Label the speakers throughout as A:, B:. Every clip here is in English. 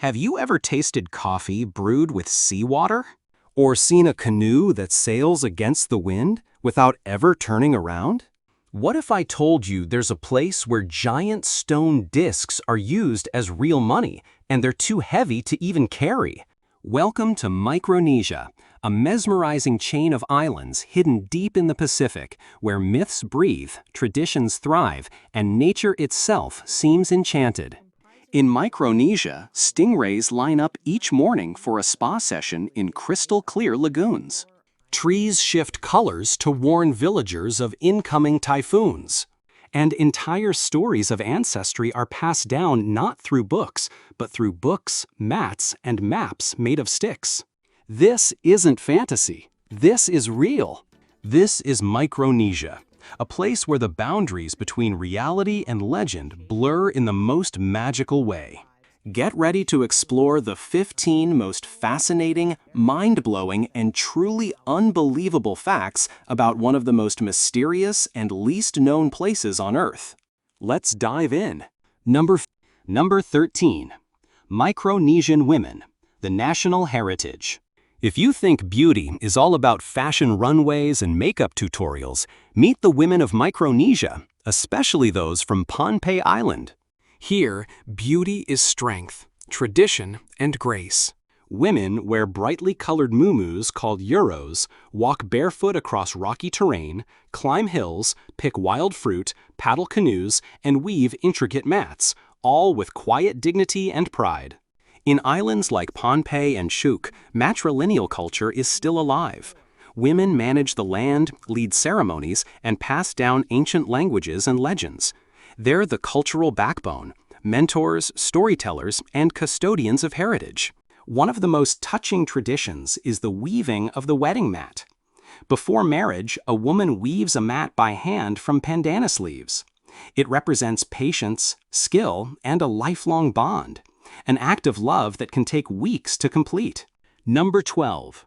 A: Have you ever tasted coffee brewed with seawater? Or seen a canoe that sails against the wind without ever turning around? What if I told you there's a place where giant stone discs are used as real money and they're too heavy to even carry? Welcome to Micronesia, a mesmerizing chain of islands hidden deep in the Pacific where myths breathe, traditions thrive, and nature itself seems enchanted. In Micronesia, stingrays line up each morning for a spa session in crystal-clear lagoons. Trees shift colors to warn villagers of incoming typhoons. And entire stories of ancestry are passed down not through books, but through books, mats, and maps made of sticks. This isn't fantasy. This is real. This is Micronesia, a place where the boundaries between reality and legend blur in the most magical way. Get ready to explore the 15 most fascinating, mind-blowing, and truly unbelievable facts about one of the most mysterious and least-known places on Earth. Let's dive in. Number 13. Micronesian women, the national heritage. If you think beauty is all about fashion runways and makeup tutorials, meet the women of Micronesia, especially those from Pohnpei Island. Here, beauty is strength, tradition, and grace. Women wear brightly colored muumuus called euros, walk barefoot across rocky terrain, climb hills, pick wild fruit, paddle canoes, and weave intricate mats, all with quiet dignity and pride. In islands like Pohnpei and Chuuk, matrilineal culture is still alive. Women manage the land, lead ceremonies, and pass down ancient languages and legends. They're the cultural backbone, mentors, storytellers, and custodians of heritage. One of the most touching traditions is the weaving of the wedding mat. Before marriage, a woman weaves a mat by hand from pandanus leaves. It represents patience, skill, and a lifelong bond. An act of love that can take weeks to complete. Number 12.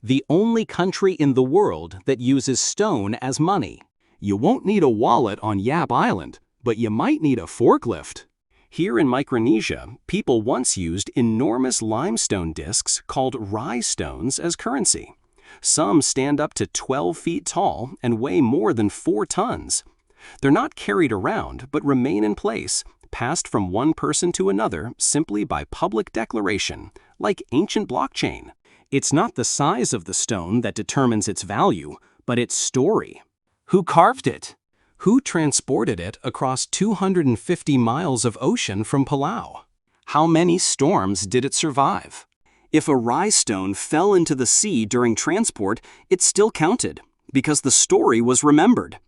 A: The only country in the world that uses stone as money. You won't need a wallet on Yap Island, but you might need a forklift. Here in Micronesia, people once used enormous limestone discs called rye stones as currency. Some stand up to 12 feet tall and weigh more than 4 tons. They're not carried around, but remain in place, passed from one person to another simply by public declaration, like ancient blockchain. It's not the size of the stone that determines its value, but its story. Who carved it? Who transported it across 250 miles of ocean from Palau? How many storms did it survive? If a rye stone fell into the sea during transport, it still counted, because the story was remembered.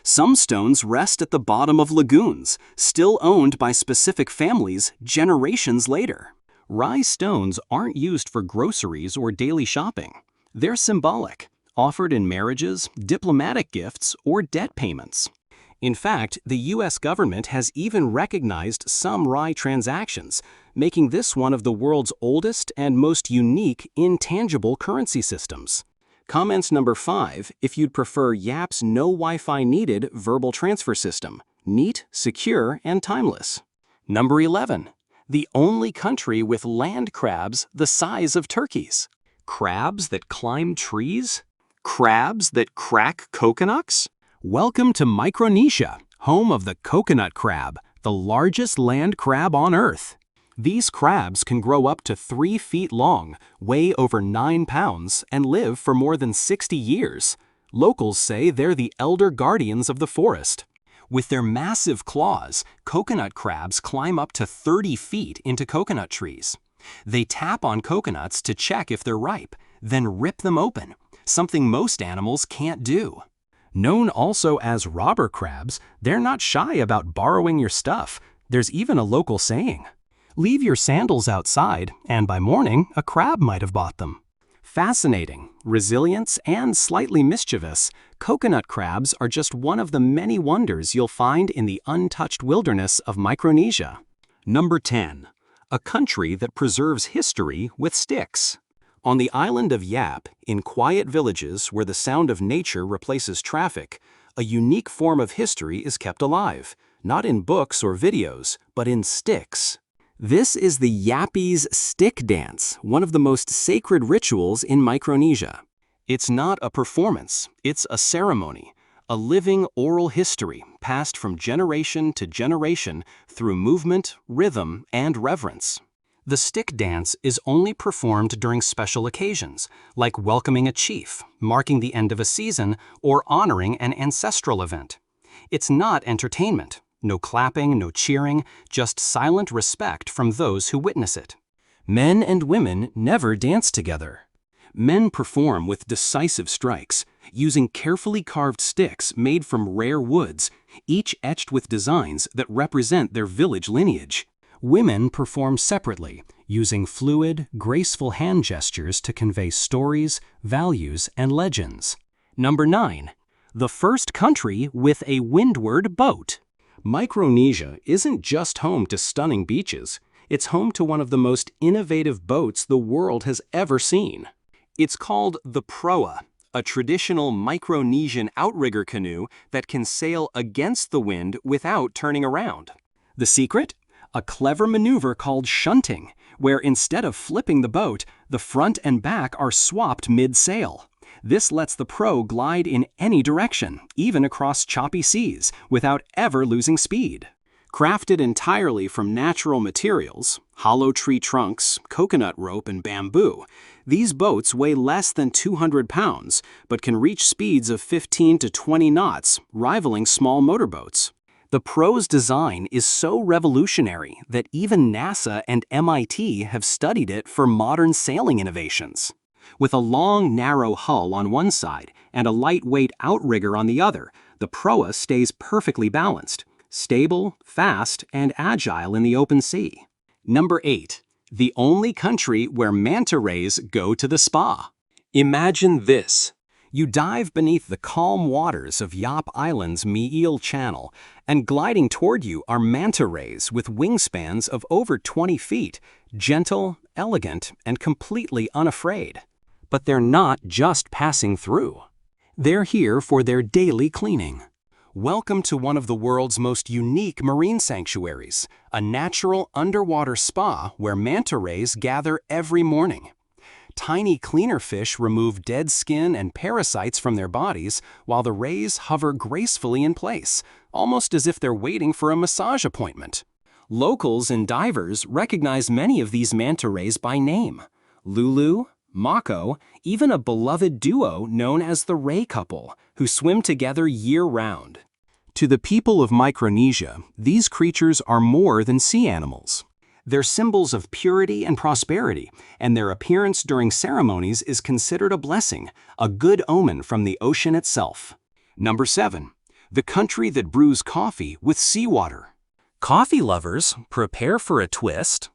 A: Some stones rest at the bottom of lagoons, still owned by specific families generations later. Rye stones aren't used for groceries or daily shopping. They're symbolic, offered in marriages, diplomatic gifts, or debt payments. In fact, the U.S. government has even recognized some rye transactions, making this one of the world's oldest and most unique intangible currency systems. Comments number 5 if you'd prefer Yap's no Wi-Fi needed verbal transfer system. Neat, secure, and timeless. Number 11. The only country with land crabs the size of turkeys. Crabs that climb trees? Crabs that crack coconuts? Welcome to Micronesia, home of the coconut crab, the largest land crab on Earth. These crabs can grow up to 3 feet long, weigh over 9 pounds, and live for more than 60 years. Locals say they're the elder guardians of the forest. With their massive claws, coconut crabs climb up to 30 feet into coconut trees. They tap on coconuts to check if they're ripe, then rip them open, something most animals can't do. Known also as robber crabs, they're not shy about borrowing your stuff. There's even a local saying. Leave your sandals outside, and by morning, a crab might have bought them. Fascinating, resilient, and slightly mischievous, coconut crabs are just one of the many wonders you'll find in the untouched wilderness of Micronesia. Number 10. A country that preserves history with sticks. On the island of Yap, in quiet villages where the sound of nature replaces traffic, a unique form of history is kept alive, not in books or videos, but in sticks. This is the Yappies stick dance, one of the most sacred rituals in Micronesia. It's not a performance, it's a ceremony, a living oral history passed from generation to generation through movement, rhythm, and reverence. The stick dance is only performed during special occasions, like welcoming a chief, marking the end of a season, or honoring an ancestral event. It's not entertainment. No clapping, no cheering, just silent respect from those who witness it. Men and women never dance together. Men perform with decisive strikes, using carefully carved sticks made from rare woods, each etched with designs that represent their village lineage. Women perform separately, using fluid, graceful hand gestures to convey stories, values, and legends. Number 9. The first country with a windward boat. Micronesia isn't just home to stunning beaches, it's home to one of the most innovative boats the world has ever seen. It's called the proa, a traditional Micronesian outrigger canoe that can sail against the wind without turning around. The secret? A clever maneuver called shunting, where instead of flipping the boat, the front and back are swapped mid-sail. This lets the pro glide in any direction, even across choppy seas, without ever losing speed. Crafted entirely from natural materials, hollow tree trunks, coconut rope, and bamboo, these boats weigh less than 200 pounds, but can reach speeds of 15 to 20 knots, rivaling small motorboats. The pro's design is so revolutionary that even NASA and MIT have studied it for modern sailing innovations. With a long, narrow hull on one side and a lightweight outrigger on the other, the proa stays perfectly balanced, stable, fast, and agile in the open sea. Number 8. The only country where manta rays go to the spa. Imagine this. You dive beneath the calm waters of Yap Island's Me'il Channel, and gliding toward you are manta rays with wingspans of over 20 feet, gentle, elegant, and completely unafraid. But they're not just passing through. They're here for their daily cleaning. Welcome to one of the world's most unique marine sanctuaries, a natural underwater spa where manta rays gather every morning. Tiny cleaner fish remove dead skin and parasites from their bodies while the rays hover gracefully in place, almost as if they're waiting for a massage appointment. Locals and divers recognize many of these manta rays by name: Lulu, Mako, even a beloved duo known as the Ray Couple, who swim together year-round. To the people of Micronesia, these creatures are more than sea animals. They're symbols of purity and prosperity, and their appearance during ceremonies is considered a blessing, a good omen from the ocean itself. Number 7. The country that brews coffee with seawater. Coffee lovers, prepare for a twist.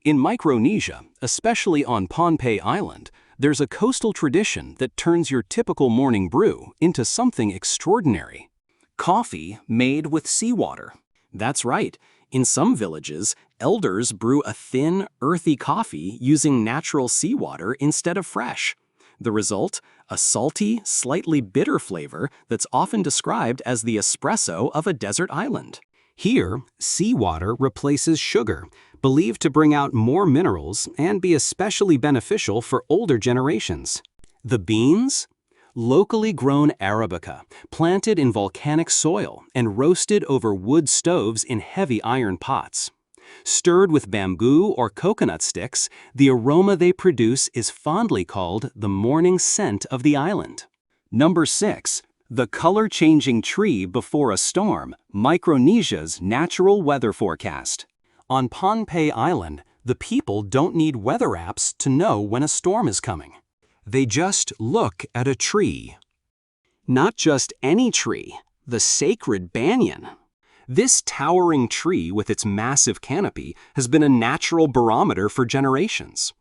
A: In Micronesia, especially on Pohnpei Island, there's a coastal tradition that turns your typical morning brew into something extraordinary. Coffee made with seawater. That's right. In some villages, elders brew a thin, earthy coffee using natural seawater instead of fresh. The result? A salty, slightly bitter flavor that's often described as the espresso of a desert island. Here, seawater replaces sugar, believed to bring out more minerals and be especially beneficial for older generations. The beans? Locally grown Arabica, planted in volcanic soil and roasted over wood stoves in heavy iron pots. Stirred with bamboo or coconut sticks, the aroma they produce is fondly called the morning scent of the island. Number 6. The color-changing tree before a storm, Micronesia's natural weather forecast. On Pohnpei Island, the people don't need weather apps to know when a storm is coming. They just look at a tree. Not just any tree, the sacred banyan. This towering tree with its massive canopy has been a natural barometer for generations.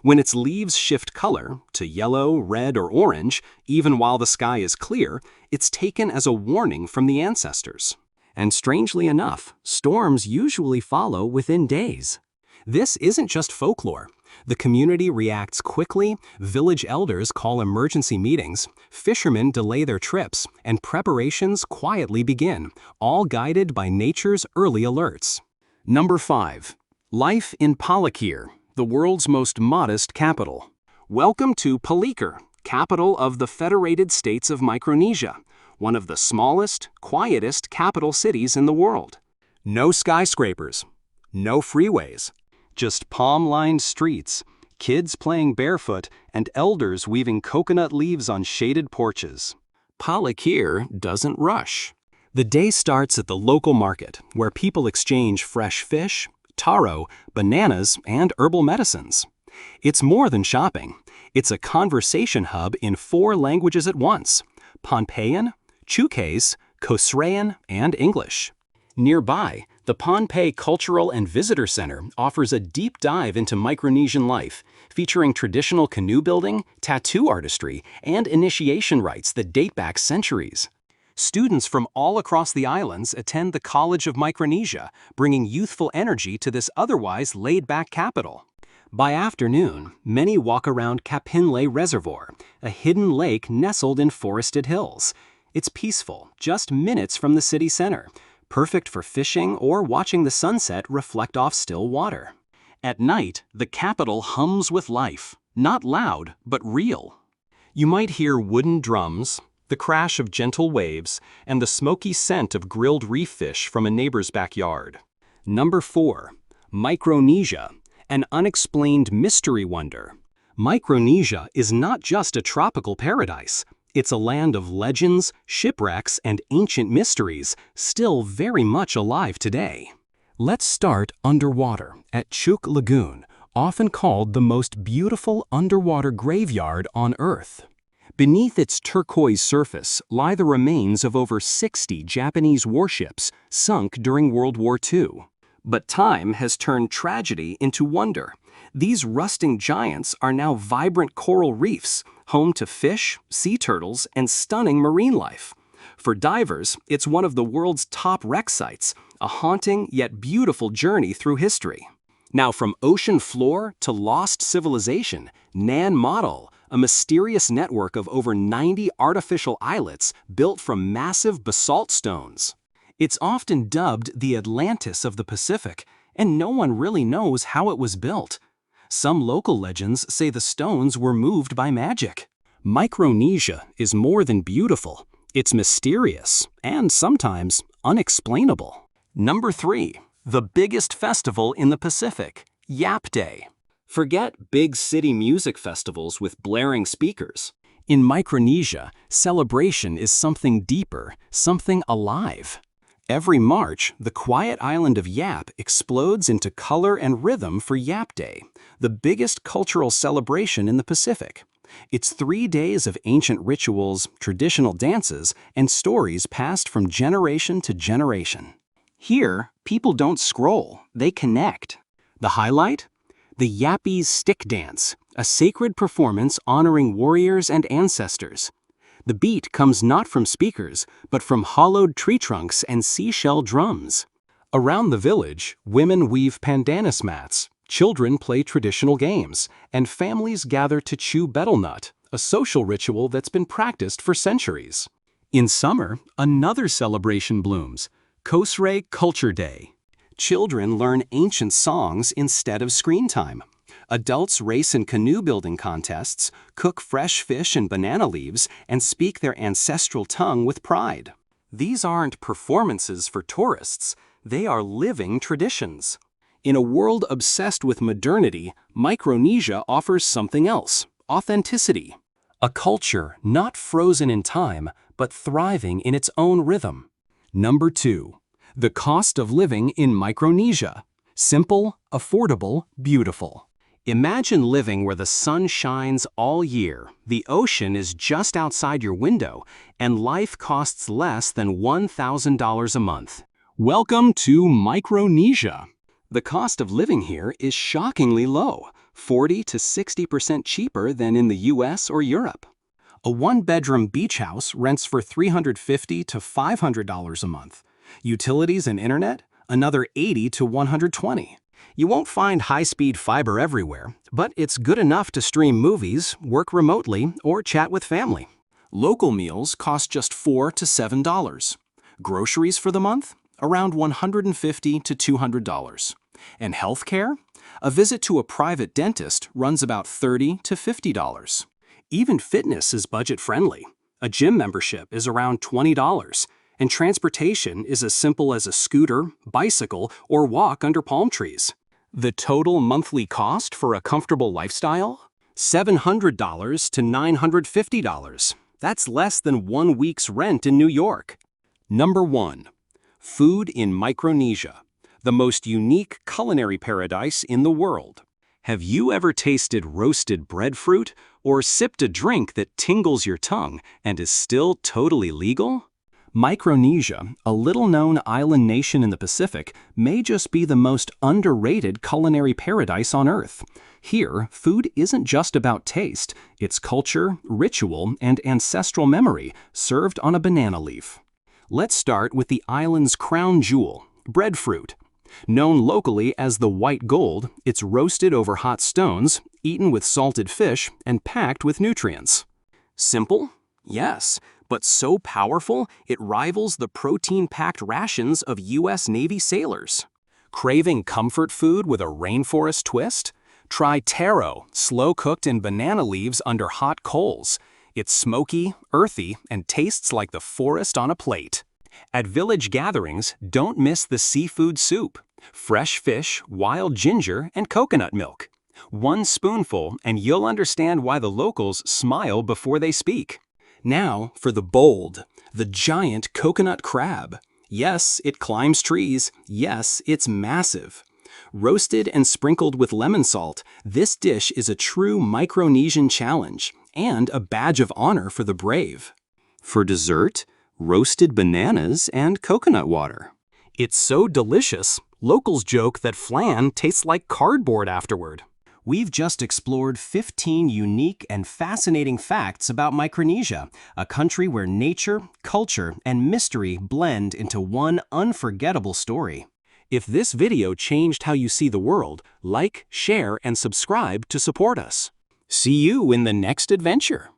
A: When its leaves shift color to yellow, red, or orange, even while the sky is clear, it's taken as a warning from the ancestors. And strangely enough, storms usually follow within days. This isn't just folklore. The community reacts quickly, village elders call emergency meetings, fishermen delay their trips, and preparations quietly begin, all guided by nature's early alerts. Number 5. Life in Palikir, the world's most modest capital. Welcome to Palikir, capital of the Federated States of Micronesia, one of the smallest, quietest capital cities in the world. No skyscrapers, no freeways, just palm-lined streets, kids playing barefoot, and elders weaving coconut leaves on shaded porches. Palikir doesn't rush. The day starts at the local market, where people exchange fresh fish, taro, bananas, and herbal medicines. It's more than shopping. It's a conversation hub in 4 languages at once: Pohnpeian, Chuukese, Kosraean, and English. Nearby, the Pohnpei Cultural and Visitor Center offers a deep dive into Micronesian life, featuring traditional canoe building, tattoo artistry, and initiation rites that date back centuries. Students from all across the islands attend the College of Micronesia, bringing youthful energy to this otherwise laid-back capital. By afternoon, many walk around Kapinle Reservoir, a hidden lake nestled in forested hills. It's peaceful, just minutes from the city center, perfect for fishing or watching the sunset reflect off still water. At night, the capital hums with life, not loud, but real. You might hear wooden drums, the crash of gentle waves, and the smoky scent of grilled reef fish from a neighbor's backyard. Number 4. Micronesia, an unexplained mystery wonder. Micronesia is not just a tropical paradise. It's a land of legends, shipwrecks, and ancient mysteries, still very much alive today. Let's start underwater at Chuuk Lagoon, often called the most beautiful underwater graveyard on Earth. Beneath its turquoise surface lie the remains of over 60 Japanese warships sunk during World War II. But time has turned tragedy into wonder. These rusting giants are now vibrant coral reefs, home to fish, sea turtles, and stunning marine life. For divers, it's one of the world's top wreck sites, a haunting yet beautiful journey through history. Now, from ocean floor to lost civilization, Nan Madol, a mysterious network of over 90 artificial islets built from massive basalt stones. It's often dubbed the Atlantis of the Pacific, and no one really knows how it was built. Some local legends say the stones were moved by magic. Micronesia is more than beautiful. It's mysterious and sometimes unexplainable. Number 3. The biggest festival in the Pacific, Yap Day. Forget big city music festivals with blaring speakers. In Micronesia, celebration is something deeper, something alive. Every March, the quiet island of Yap explodes into color and rhythm for Yap Day, the biggest cultural celebration in the Pacific. It's 3 days of ancient rituals, traditional dances, and stories passed from generation to generation. Here, people don't scroll, they connect. The highlight? The Yappies Stick Dance, a sacred performance honoring warriors and ancestors. The beat comes not from speakers, but from hollowed tree trunks and seashell drums. Around the village, women weave pandanus mats, children play traditional games, and families gather to chew betel nut, a social ritual that's been practiced for centuries. In summer, another celebration blooms, Kosrae Culture Day. Children learn ancient songs instead of screen time. Adults race in canoe building contests, cook fresh fish and banana leaves, and speak their ancestral tongue with pride. These aren't performances for tourists, they are living traditions. In a world obsessed with modernity, Micronesia offers something else: authenticity. A culture not frozen in time, but thriving in its own rhythm. Number 2. The cost of living in Micronesia. Simple, affordable, beautiful. Imagine living where the sun shines all year, the ocean is just outside your window, and life costs less than $1,000 a month. Welcome to Micronesia. The cost of living here is shockingly low, 40 to 60% cheaper than in the US or Europe. A 1-bedroom beach house rents for $350 to $500 a month. Utilities and internet, another $80 to $120. You won't find high-speed fiber everywhere, but it's good enough to stream movies, work remotely, or chat with family. Local meals cost just $4 to $7. Groceries for the month? Around $150 to $200. And healthcare? A visit to a private dentist runs about $30 to $50. Even fitness is budget-friendly. A gym membership is around $20, and transportation is as simple as a scooter, bicycle, or walk under palm trees. The total monthly cost for a comfortable lifestyle? $700 to $950. That's less than 1 week's rent in New York. Number 1. Food in Micronesia, the most unique culinary paradise in the world. Have you ever tasted roasted breadfruit or sipped a drink that tingles your tongue and is still totally legal? Micronesia, a little-known island nation in the Pacific, may just be the most underrated culinary paradise on Earth. Here, food isn't just about taste, it's culture, ritual, and ancestral memory, served on a banana leaf. Let's start with the island's crown jewel, breadfruit. Known locally as the white gold, it's roasted over hot stones, eaten with salted fish, and packed with nutrients. Simple? Yes, but so powerful it rivals the protein-packed rations of U.S. Navy sailors. Craving comfort food with a rainforest twist? Try taro, slow-cooked in banana leaves under hot coals. It's smoky, earthy, and tastes like the forest on a plate. At village gatherings, don't miss the seafood soup. Fresh fish, wild ginger, and coconut milk. 1 spoonful and you'll understand why the locals smile before they speak. Now for the bold, the giant coconut crab. Yes, it climbs trees. Yes, it's massive. Roasted and sprinkled with lemon salt, this dish is a true Micronesian challenge and a badge of honor for the brave. For dessert, roasted bananas and coconut water. It's so delicious, locals joke that flan tastes like cardboard afterward. We've just explored 15 unique and fascinating facts about Micronesia, a country where nature, culture, and mystery blend into one unforgettable story. If this video changed how you see the world, like, share, and subscribe to support us. See you in the next adventure.